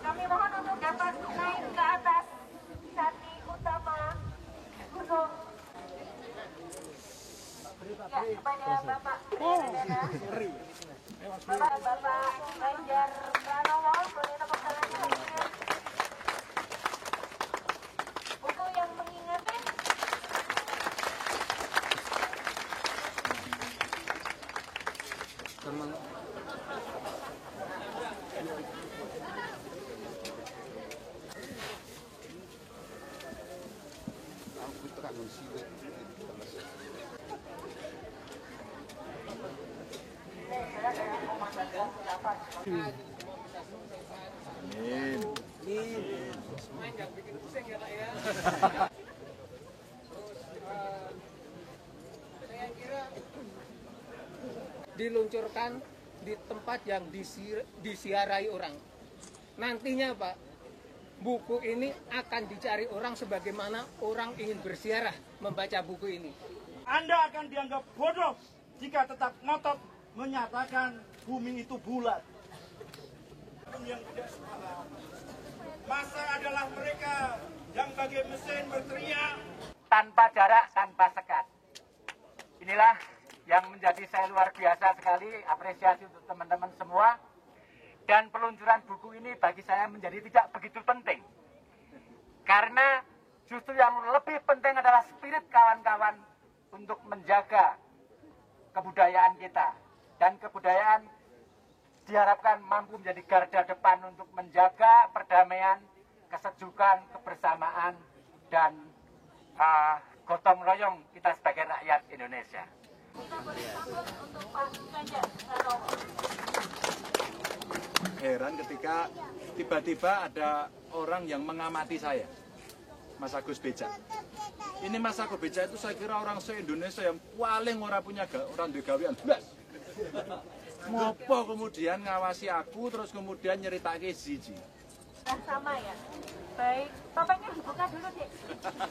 Kami mohon untuk dapat naik ke atas candi utama gunung. Ya, kepada Bapak Bapak Ganjar Pranowo, boleh tepuk tangannya. Buku yang mengingatkan. Amin. Saya kira diluncurkan di tempat yang disiarai orang. Nantinya Pak, buku ini akan dicari orang sebagaimana orang ingin bersiarah membaca buku ini. Anda akan dianggap bodoh jika tetap ngotot menyatakan bumi itu bulat. Yang tidak sepaham. Masa adalah mereka yang bagai mesin berteriak tanpa jarak, tanpa sekat. Inilah yang menjadi saya luar biasa sekali apresiasi untuk teman-teman semua. Dan peluncuran buku ini bagi saya menjadi tidak begitu penting. Karena justru yang lebih penting adalah spirit kawan-kawan untuk menjaga kebudayaan kita. Dan kebudayaan diharapkan mampu menjadi garda depan untuk menjaga perdamaian, kesejukan, kebersamaan, dan gotong royong kita sebagai rakyat Indonesia. Heran ketika tiba-tiba ada orang yang mengamati saya, Mas Agus Becak. Ini Mas Agus Becak itu saya kira orang se-Indonesia yang paling orang punya orang duwe gawean blas. Ngopo kemudian ngawasi aku terus kemudian nyeritake siji. Sama ya. Baik, topengnya dibuka dulu, Dek.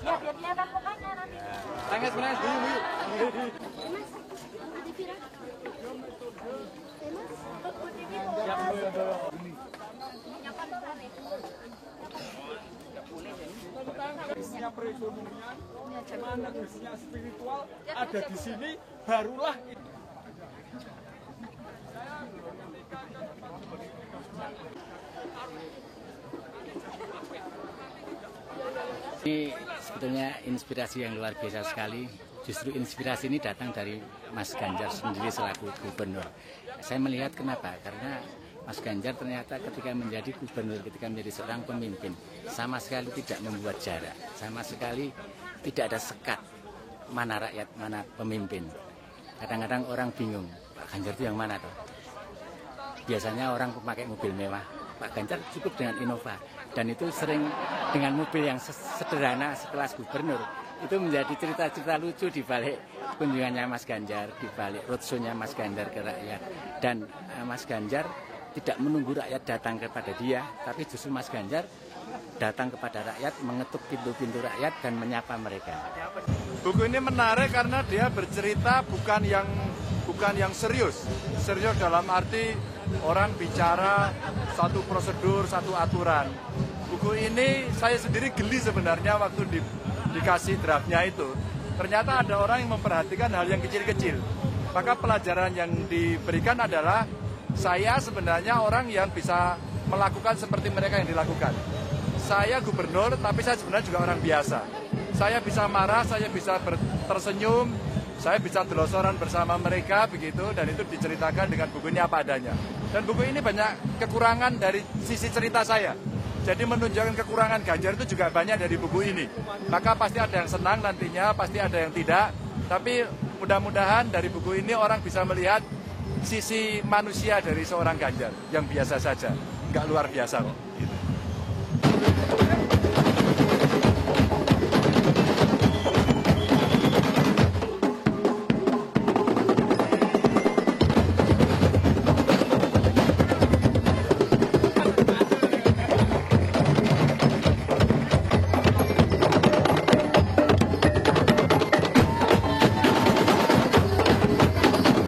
Ya, biar kelihatan mukanya nanti. Tangan sebenarnya dulu. Garisnya perekonomian, mana garisnya spiritual, ada di sini, barulah itu. Ini sebetulnya inspirasi yang luar biasa sekali. Justru inspirasi ini datang dari Mas Ganjar sendiri selaku gubernur. Saya melihat kenapa? Karena Mas Ganjar ternyata ketika menjadi gubernur, ketika menjadi seorang pemimpin, sama sekali tidak membuat jarak. Sama sekali tidak ada sekat mana rakyat, mana pemimpin. Kadang-kadang orang bingung, Pak Ganjar itu yang mana toh? Biasanya orang memakai mobil mewah, Pak Ganjar cukup dengan Innova. Dan itu sering dengan mobil yang sederhana sekelas gubernur. Itu menjadi cerita-cerita lucu di balik kunjungannya Mas Ganjar, di balik roadshow-nya Mas Ganjar ke rakyat. Dan Mas Ganjar tidak menunggu rakyat datang kepada dia, tapi justru Mas Ganjar datang kepada rakyat, mengetuk pintu-pintu rakyat dan menyapa mereka. Buku ini menarik karena dia bercerita bukan yang serius. Serius dalam arti orang bicara satu prosedur, satu aturan. Buku ini saya sendiri geli sebenarnya waktu dikasih draftnya itu. Ternyata ada orang yang memperhatikan hal yang kecil-kecil. Maka pelajaran yang diberikan adalah saya sebenarnya orang yang bisa melakukan seperti mereka yang dilakukan. Saya gubernur, tapi saya sebenarnya juga orang biasa. Saya bisa marah, saya bisa tersenyum, saya bisa telosoran bersama mereka begitu, dan itu diceritakan dengan buku ini apa adanya. Dan buku ini banyak kekurangan dari sisi cerita saya. Jadi menunjukkan kekurangan Ganjar itu juga banyak dari buku ini. Maka pasti ada yang senang nantinya, pasti ada yang tidak. Tapi mudah-mudahan dari buku ini orang bisa melihat sisi manusia dari seorang Ganjar yang biasa saja, nggak luar biasa kok. Gitu.